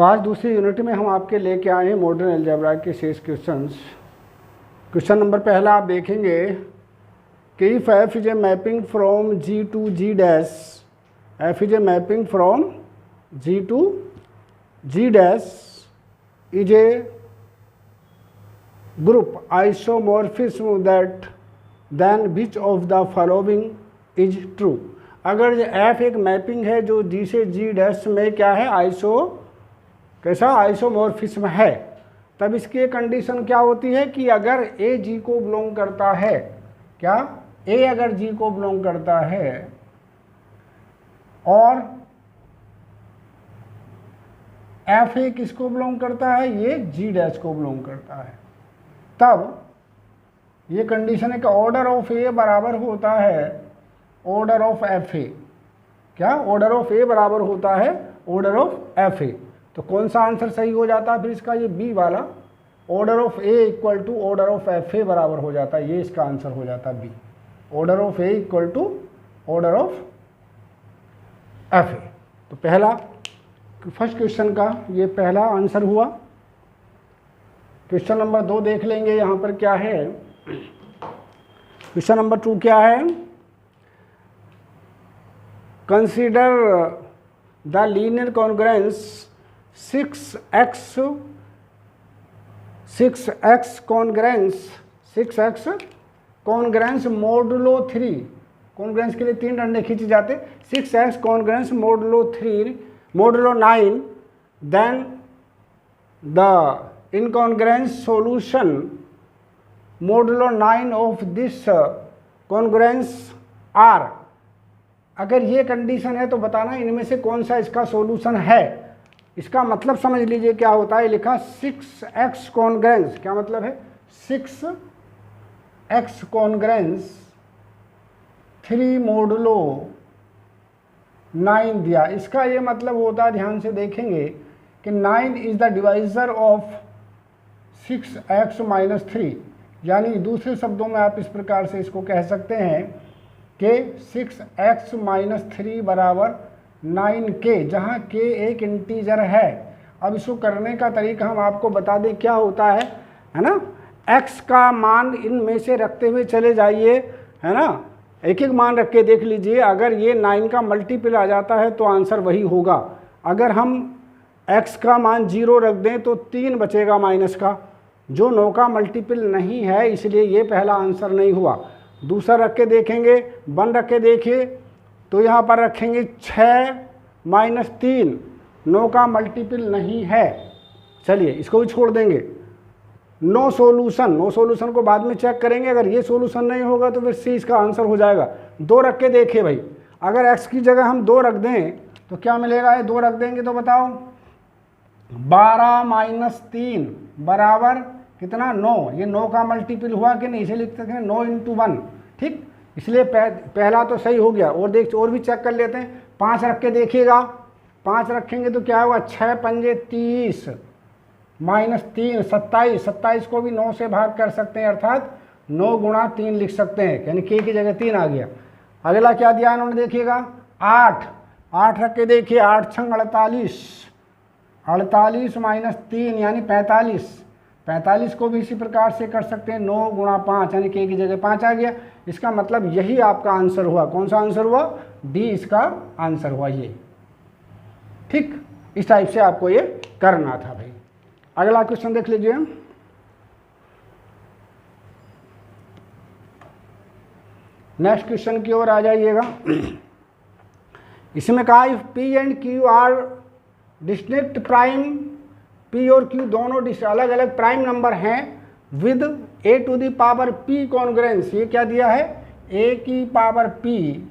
तो आज दूसरी यूनिट में हम आपके लेके आए हैं मॉडर्न अलजेब्रा के शेष क्वेश्चंस। क्वेश्चन नंबर पहला आप देखेंगे कि if F is a mapping from G to G dash, F is a mapping from G to G dash is a group isomorphism that then which of the following is true. अगर F एक mapping है जो जी से जी dash में क्या है, कैसा isomorphism है, तब इसकी कंडीशन क्या होती है कि अगर ए जी को बिलोंग करता है, क्या ए अगर जी को बिलोंग करता है और एफ ए किसको बिलोंग करता है, ये जी डैश को बिलोंग करता है, तब ये कंडीशन है कि ऑर्डर ऑफ ए बराबर होता है ऑर्डर ऑफ एफ ए। क्या ऑर्डर ऑफ ए बराबर होता है ऑर्डर ऑफ एफ ए। तो कौन सा आंसर सही हो जाता है फिर इसका, ये बी वाला, order of A equal to order of F A बराबर हो जाता है, ये इसका आंसर हो जाता है B, order of A equal to order of F A. तो पहला फर्स्ट क्वेश्चन का ये पहला आंसर हुआ। क्वेश्चन नंबर 2 देख लेंगे, यहाँ पर क्या है। क्वेश्चन नंबर 2 क्या है, consider the linear congruence 6x congruence modulo 3, congruence के लिए 3 डंडे खींचे जाते, 6x congruence modulo 3 modulo 9, then the incongruence solution modulo 9 of this congruence are. अगर ये कंडीशन है तो बताना इनमें से कौन सा इसका सॉल्यूशन है। इसका मतलब समझ लीजिए क्या होता है, लिखा 6x कॉन्ग्रुएंस, क्या मतलब है 6x कॉन्ग्रुएंस 3 मोडुलो 9 दिया। इसका ये मतलब होता है, ध्यान से देखेंगे कि 9 is the divisor of 6x minus 3, यानी दूसरे शब्दों में आप इस प्रकार से इसको कह सकते हैं कि 6x माइनस 3 बराबर 9k, जहाँ k एक इंटीजर है। अब इसको करने का तरीका हम आपको बता दें क्या होता है ना, x का मान इनमें से रखते हुए चले जाइए, है ना, एक एक मान रख के देख लीजिए। अगर ये 9 का मल्टीपल आ जाता है तो आंसर वही होगा। अगर हम x का मान 0 रख दें तो 3 बचेगा माइनस का, जो 9 का मल्टीपल नहीं है, इसलिए ये पहला आंसर नहीं हुआ। दूसरा रख के देखेंगे, 1 रख के देखिए तो यहाँ पर रखेंगे 6 माइनस 3, 9 का मल्टीपल नहीं है, चलिए इसको भी छोड़ देंगे। नो सॉल्यूशन को बाद में चेक करेंगे, अगर ये सॉल्यूशन नहीं होगा तो फिर सी इसका आंसर हो जाएगा। 2 रख के देखिए भाई, अगर x की जगह हम 2 रख दें तो क्या मिलेगा, ये 2 रख देंगे तो बताओ 12 माइनस 3 बराबर कितना 9, ये 9 का मल्टीपल हुआ कि नहीं, इसे लिख सकते हैं 9 इंटू 1, ठीक। इसलिए पहला तो सही हो गया। और भी चेक कर लेते हैं, 5 रख के देखिएगा, 5 रखेंगे तो क्या होगा 6 पंजे 30 माइनस 3 27, 27 को भी 9 से भाग कर सकते हैं, अर्थात 9 गुणा 3 लिख सकते हैं, यानी k की जगह 3 आ गया। अगला क्या दिया इन्होंने देखिएगा 8 रख के देखिए, 8 छंग 48 माइनस 3 यानी 45 को भी इसी प्रकार से कर सकते हैं, 9 गुणा 5 यानी k की जगह 5 आ गया। इसका मतलब यही आपका आंसर हुआ। कौन सा आंसर हुआ, डी इसका आंसर हुआ ये, ठीक। इस टाइप से आपको ये करना था भाई। अगला क्वेश्चन देख लीजिए, नेक्स्ट क्वेश्चन की ओर आ जाइएगा। इसमें कहा if P and Q are distinct prime, P और क्यू दोनों अलग अलग प्राइम नंबर हैं with A to the power P congruence, ये क्या दिया है ए की पावर पी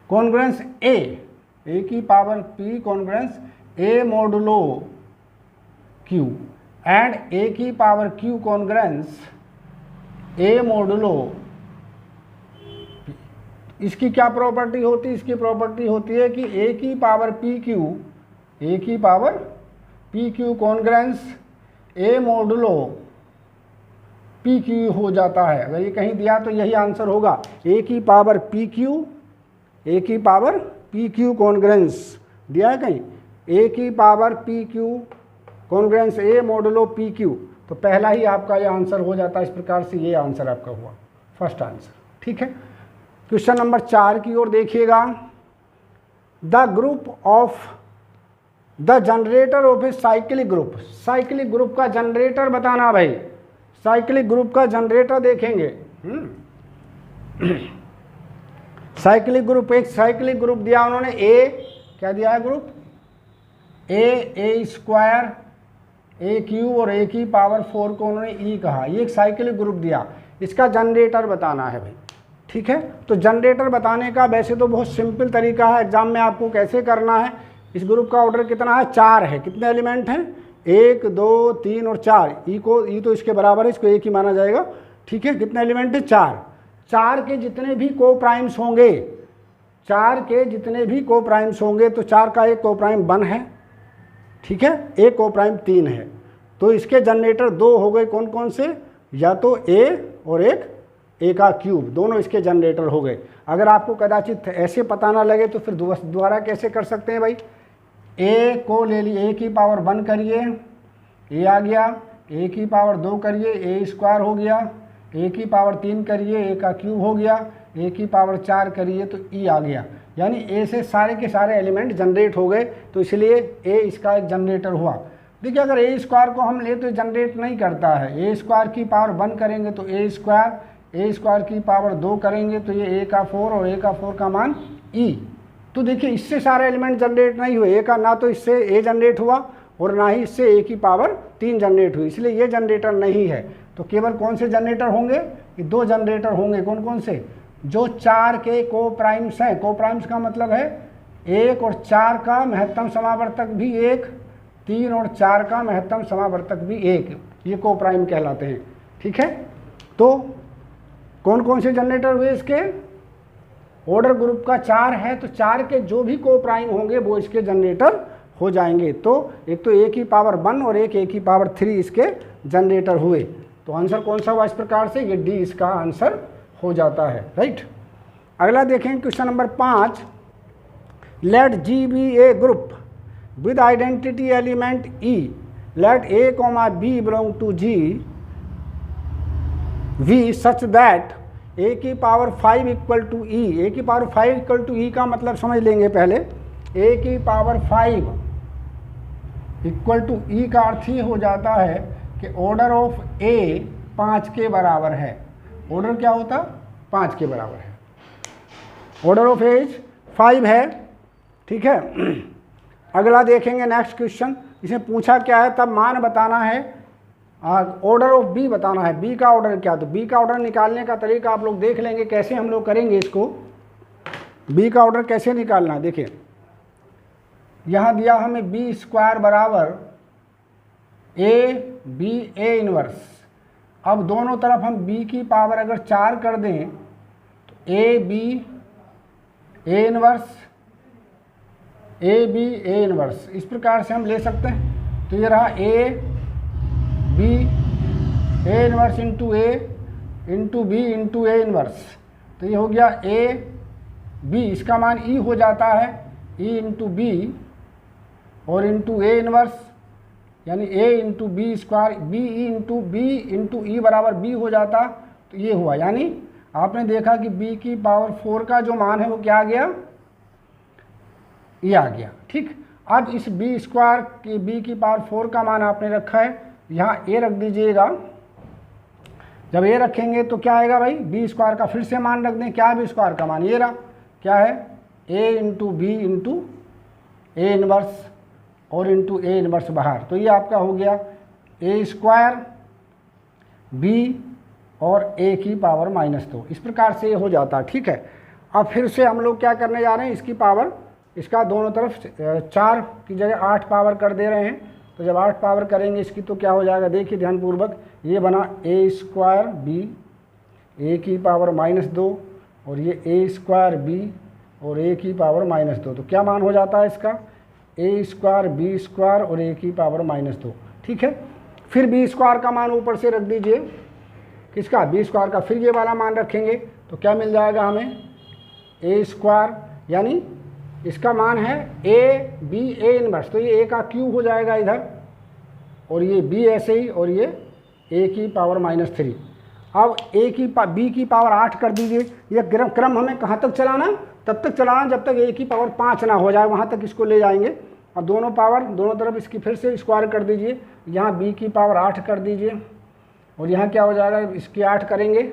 कॉन्ग्रुएंस ए की power P congruence a modulo q and a की power q congruence a modulo. इसकी क्या प्रॉपर्टी होती है, इसकी प्रॉपर्टी होती है कि ए की power P Q congruence a modulo P Q हो जाता है। अगर ये कहीं दिया तो यही आंसर होगा, ए की power P Q P Q congruence दिया है कहीं, ए की पावर पी क्यू कॉन्ग्रेंस ए मॉडुलो पी क्यू, तो पहला ही आपका ये आंसर हो जाता है। इस प्रकार से ये आंसर आपका हुआ फर्स्ट आंसर। ठीक है, क्वेश्चन नंबर 4 की ओर देखिएगा। The group of the generator off a cyclic group, cyclic group का जनरेटर बताना भाई, साइक्लिक ग्रुप का जनरेटर देखेंगे। साइक्लिक ग्रुप, एक साइक्लिक ग्रुप दिया उन्होंने, ए क्या दिया है ग्रुप, ए स्क्वायर ए क्यू और ए की पावर 4 को उन्होंने ई कहा, ये एक साइक्लिक ग्रुप दिया, इसका जनरेटर बताना है भाई। ठीक है, तो जनरेटर बताने का वैसे तो बहुत सिंपल तरीका है, एग्जाम में आपको कैसे करना है। इस ग्रुप का ऑर्डर कितना है, 4 है, कितने एलिमेंट हैं, 1 2 3 और 4, ई तो इसके बराबर है, इसको एक ही माना जाएगा। ठीक है, कितने एलिमेंट है, 4 के जितने भी को प्राइम्स होंगे, 4 के जितने भी को प्राइम्स होंगे, तो 4 का एक को प्राइम 1 है। ठीक है, एक को प्राइम 3 है, तो इसके जनरेटर 2 हो गए, कौन कौन से, या तो ए और एक ए का क्यूब, दोनों इसके जनरेटर हो गए। अगर आपको कदाचित ऐसे पता ना लगे तो फिर दोबारा कैसे कर सकते हैं भाई, ए को ले लिए, ए की पावर 1 करिए, ए आ गया, ए की पावर 2 करिए, ए स्क्वायर हो गया, ए की पावर 3 करिए, ए का क्यूब हो गया, ए की पावर 4 करिए तो ई आ गया, यानी ए से सारे के सारे एलिमेंट जनरेट हो गए, तो इसलिए ए इसका एक जनरेटर हुआ। देखिए, अगर ए स्क्वायर को हम ले तो जनरेट नहीं करता है, ए स्क्वायर की पावर 1 करेंगे तो ए स्क्वायर की पावर 2 करेंगे तो ये ए का 4 और ए का 4 का मान ई। तो देखिए, इससे सारे एलिमेंट जनरेट नहीं हुए, ए का ना तो इससे ए जनरेट हुआ और ना ही इससे ए की पावर 3 जनरेट हुई, इसलिए ये जनरेटर नहीं है। तो केवल कौन से जनरेटर होंगे, ये 2 जनरेटर होंगे, कौन कौन से, जो 4 के को प्राइम्स हैं। को प्राइम्स का मतलब है 1 और 4 का महत्तम समावर्तक भी 1, 3 और 4 का महत्तम समावर्तक भी 1, ये को प्राइम कहलाते हैं। ठीक है, तो कौन कौन से जनरेटर हुए इसके, ऑर्डर ग्रुप का 4 है, तो 4 के जो भी को प्राइम होंगे वो इसके जनरेटर हो जाएंगे। तो एक तो ए की पावर 1 और एक ए की पावर 3 इसके जनरेटर हुए। तो आंसर कौन सा हुआ इस प्रकार से, ये डी इसका आंसर हो जाता है। राइट, अगला देखें question number 5। Let G be a group with identity element e, let a comma b belong to G we such that a की power 5 equal to e. A की पावर 5 इक्वल टू ई का मतलब समझ लेंगे पहले। ए की पावर 5 इक्वल टू ई का अर्थ ये हो जाता है कि ऑर्डर ऑफ ए 5 के बराबर है। ऑर्डर क्या होता, 5 के बराबर है, ऑर्डर ऑफ एज 5 है। ठीक है, अगला देखेंगे नेक्स्ट क्वेश्चन, इसमें पूछा क्या है, तब मान बताना है, ऑर्डर ऑफ बी बताना है। बी का ऑर्डर क्या, तो बी का ऑर्डर निकालने का तरीका आप लोग देख लेंगे, कैसे हम लोग करेंगे इसको, बी का ऑर्डर कैसे निकालना है। देखिए, यहाँ दिया हमें बी स्क्वायर बराबर ए बी ए इनवर्स। अब दोनों तरफ हम b की पावर अगर 4 कर दें तो ए बी ए इनवर्स, इस प्रकार से हम ले सकते हैं। तो ये रहा A B A inverse into A into B into A inverse, तो ये हो गया ए बी, इसका मान ई हो जाता है, ई इंटू बी और इंटू ए इनवर्स, यानी a into b square, b into e बराबर b हो जाता। तो ये हुआ, यानी आपने देखा कि b की पावर 4 का जो मान है वो क्या आ गया, ये आ गया। ठीक, अब इस b स्क्वायर की b की पावर 4 का मान आपने रखा है, यहाँ a रख दीजिएगा। जब a रखेंगे तो क्या आएगा भाई, b स्क्वायर का फिर से मान रख दें, क्या है b स्क्वायर का मान, ये रहा, क्या है a into B into A inverse और इंटू ए इनवर्स बाहर, तो ये आपका हो गया ए स्क्वायर बी और ए की पावर -2, इस प्रकार से ये हो जाता है। ठीक है, अब फिर से हम लोग क्या करने जा रहे हैं, इसकी पावर, इसका दोनों तरफ 4 की जगह 8 पावर कर दे रहे हैं। तो जब 8 पावर करेंगे इसकी तो क्या हो जाएगा, देखिए ध्यानपूर्वक, ये बना ए स्क्वायर बी ए की पावर -2 और ये ए स्क्वायर बी और ए की पावर -2, तो क्या मान हो जाता है इसका, ए स्क्वायर बी स्क्वायर और ए की पावर -2। ठीक है, फिर बी स्क्वायर का मान ऊपर से रख दीजिए, किसका, बी स्क्वायर का, फिर ये वाला मान रखेंगे तो क्या मिल जाएगा हमें, ए स्क्वायर यानी इसका मान है ए बी ए इनवर्स, तो ये ए का क्यूब हो जाएगा इधर, और ये बी ऐसे ही, और ये ए की पावर -3। अब बी की पावर 8 कर दीजिए। ये क्रम हमें कहाँ तक चलाना, तब तक चलाना जब तक ए की पावर 5 ना हो जाए, वहाँ तक इसको ले जाएंगे। अब दोनों पावर दोनों तरफ इसकी फिर से स्क्वायर कर दीजिए, यहाँ बी की पावर 8 कर दीजिए, और यहाँ क्या हो जाएगा, इसकी 8 करेंगे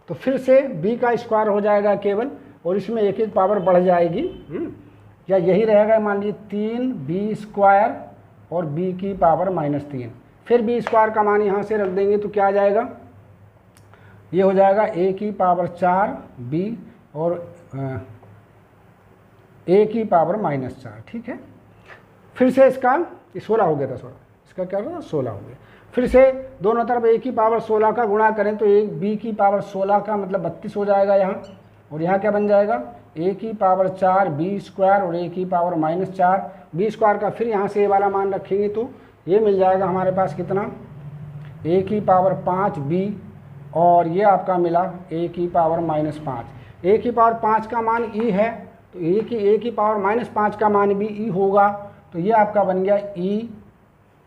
तो फिर से b का स्क्वायर हो जाएगा केवल, और इसमें एक एक पावर बढ़ जाएगी, या यही रहेगा, मान लीजिए 3b² और b की पावर -3। फिर b स्क्वायर का मान यहाँ से रख देंगे तो क्या आ जाएगा, ये हो जाएगा a की पावर 4b और a की पावर -4। ठीक है, फिर से इसका 16 हो गया था, 16, इसका क्या होगा 16 हो गया। फिर से दोनों तरफ a की पावर 16 का गुणा करें तो एक b की पावर 16 का मतलब 32 हो जाएगा यहाँ, और यहाँ क्या बन जाएगा a की पावर 4b² और a की पावर -4 b² का फिर यहाँ से ये वाला मान रखेंगे तो ये मिल जाएगा हमारे पास कितना, a की पावर 5b, और ये आपका मिला a की पावर -5। a की पावर 5 का मान e है तो a की पावर -5 का मान भी e होगा, तो ये आपका बन गया e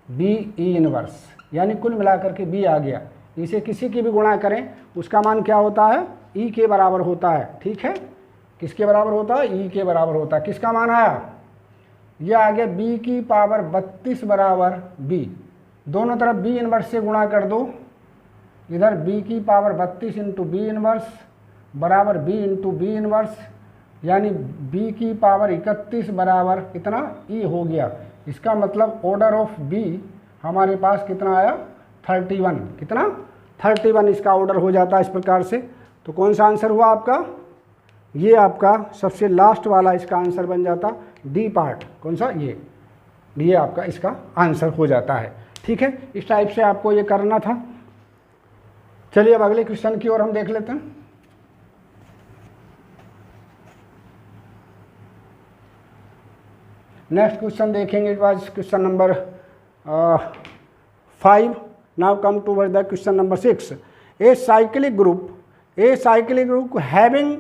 b e इनवर्स, यानी कुल मिलाकर के b आ गया। इसे किसी की भी गुणा करें उसका मान क्या होता है, e के बराबर होता है। ठीक है, किसके बराबर होता है, e के बराबर होता है। किसका मान आया, ये आ गया b की पावर 32 बराबर b, दोनों तरफ b इनवर्स से गुणा कर दो, इधर b की पावर 32 इंटू b इनवर्स बराबर b इंटू b इनवर्स, यानी b की पावर 31 बराबर कितना e हो गया। इसका मतलब ऑर्डर ऑफ b हमारे पास कितना आया, 31। कितना, 31 इसका ऑर्डर हो जाता है इस प्रकार से। तो कौन सा आंसर हुआ आपका, ये आपका सबसे लास्ट वाला इसका आंसर बन जाता, डी पार्ट। कौन सा, ये आपका इसका आंसर हो जाता है। ठीक है, इस टाइप से आपको ये करना था। चलिए अब अगले क्वेश्चन की ओर हम देख लेते हैं। नेक्स्ट क्वेश्चन देखेंगे, it was question number 5। Now come toward the question number 6। A cyclic group having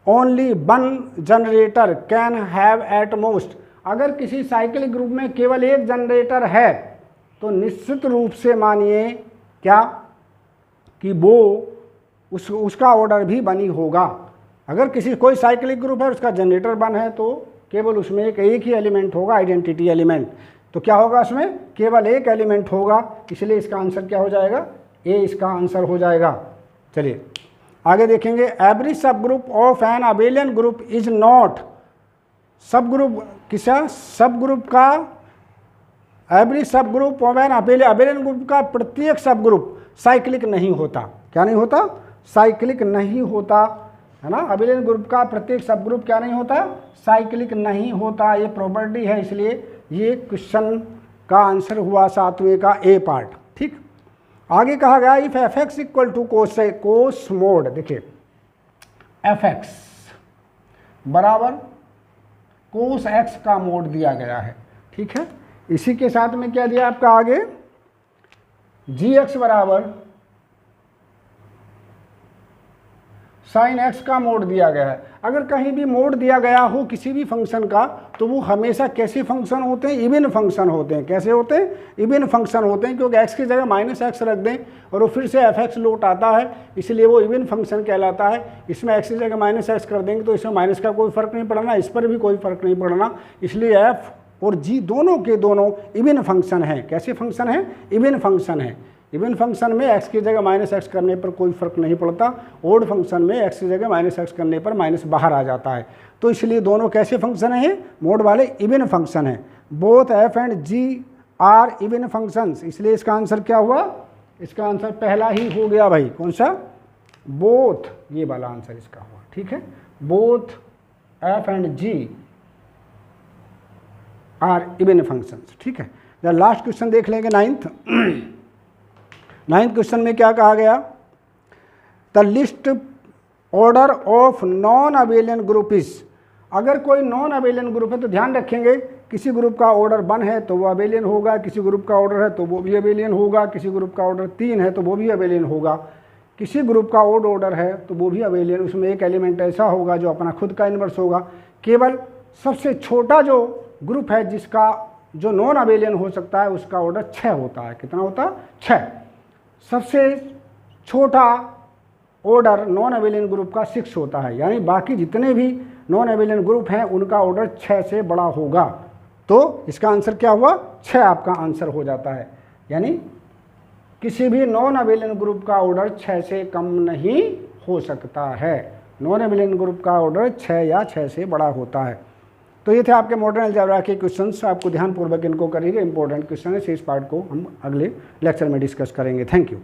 only one generator can have at most. अगर किसी साइक्लिक ग्रुप में केवल एक जनरेटर है तो निश्चित रूप से मानिए क्या कि वो उसका ऑर्डर भी बनी होगा। अगर कोई साइक्लिक ग्रुप है उसका जनरेटर वन है तो केवल उसमें एक ही एलिमेंट होगा, आइडेंटिटी एलिमेंट। तो क्या होगा, उसमें केवल एक एलिमेंट होगा, इसलिए इसका आंसर क्या हो जाएगा, ए इसका आंसर हो जाएगा। चलिए आगे देखेंगे। एवरी सब group of an abelian group is not, सब ग्रुप किसा, सब ग्रुप का, एवरी सब group of an abelian group का प्रत्येक सब ग्रुप साइक्लिक नहीं होता। क्या नहीं होता, साइक्लिक नहीं होता, है ना। अबेलियन ग्रुप का प्रत्येक सब ग्रुप क्या नहीं होता, साइक्लिक नहीं होता। ये प्रॉपर्टी है, इसलिए ये क्वेश्चन का आंसर हुआ 7वें का ए पार्ट। ठीक, आगे कहा गया if F X equal to cos mod. देखिए एफ एक्स बराबर कोस एक्स का मोड दिया गया है। ठीक है, इसी के साथ में क्या दिया आपका आगे, जी एक्स बराबर साइन एक्स का मोड दिया गया है। अगर कहीं भी मोड दिया गया हो किसी भी फंक्शन का तो वो हमेशा कैसे फंक्शन होते हैं, इवन फंक्शन होते हैं। कैसे होते हैं, इवन फंक्शन होते हैं, क्योंकि एक्स की जगह -x रख दें और वो फिर से एफ एक्स लौट आता है, इसलिए वो इवन फंक्शन कहलाता है। इसमें एक्स की जगह -x कर देंगे तो इसमें माइनस का कोई फर्क नहीं पड़ना, इस पर भी कोई फर्क नहीं पड़ना, इसलिए एफ और जी दोनों के दोनों इवन फंक्शन हैं। कैसे फंक्शन है, इवन फंक्शन है। इवन फंक्शन में x की जगह -x करने पर कोई फर्क नहीं पड़ता, ओड फंक्शन में x की जगह -x करने पर माइनस बाहर आ जाता है। तो इसलिए दोनों कैसे फंक्शन हैं, मोड वाले इवन फंक्शन है। Both f and g are even functions, इसलिए इसका आंसर क्या हुआ, इसका आंसर पहला ही हो गया भाई। कौन सा, बोथ, ये वाला आंसर इसका हुआ। ठीक है, both f and g are even functions. ठीक है, लास्ट क्वेश्चन देख लेंगे, 9th क्वेश्चन में क्या कहा गया, the list order of non abelian group is. अगर कोई नॉन अबेलियन ग्रुप है तो ध्यान रखेंगे किसी ग्रुप का ऑर्डर 1 है तो वो अबेलियन होगा, किसी ग्रुप का ऑर्डर है तो वो भी अबेलियन होगा, किसी ग्रुप का ऑर्डर 3 है तो वो भी अबेलियन होगा, किसी ग्रुप का ओड ऑर्डर है तो वो भी अबेलियन, उसमें एक एलिमेंट ऐसा होगा जो अपना खुद का इन्वर्स होगा, केवल सबसे छोटा जो ग्रुप है जिसका जो नॉन अबेलियन हो सकता है उसका ऑर्डर 6 होता है। कितना होता है? 6। सबसे छोटा ऑर्डर नॉन अबेलियन ग्रुप का 6 होता है, यानी बाकी जितने भी नॉन अबेलियन ग्रुप हैं उनका ऑर्डर 6 से बड़ा होगा। तो इसका आंसर क्या हुआ? 6 आपका आंसर हो जाता है। यानी किसी भी नॉन अबेलियन ग्रुप का ऑर्डर 6 से कम नहीं हो सकता है। नॉन अबेलियन ग्रुप का ऑर्डर 6 या 6 से बड़ा होता है। तो ये थे आपके मॉडर्न अलजेब्रा के क्वेश्चंस। आपको ध्यानपूर्वक इनको करिएगा, इंपॉर्टेंट क्वेश्चन है। इस पार्ट को हम अगले लेक्चर में डिस्कस करेंगे। Thank you.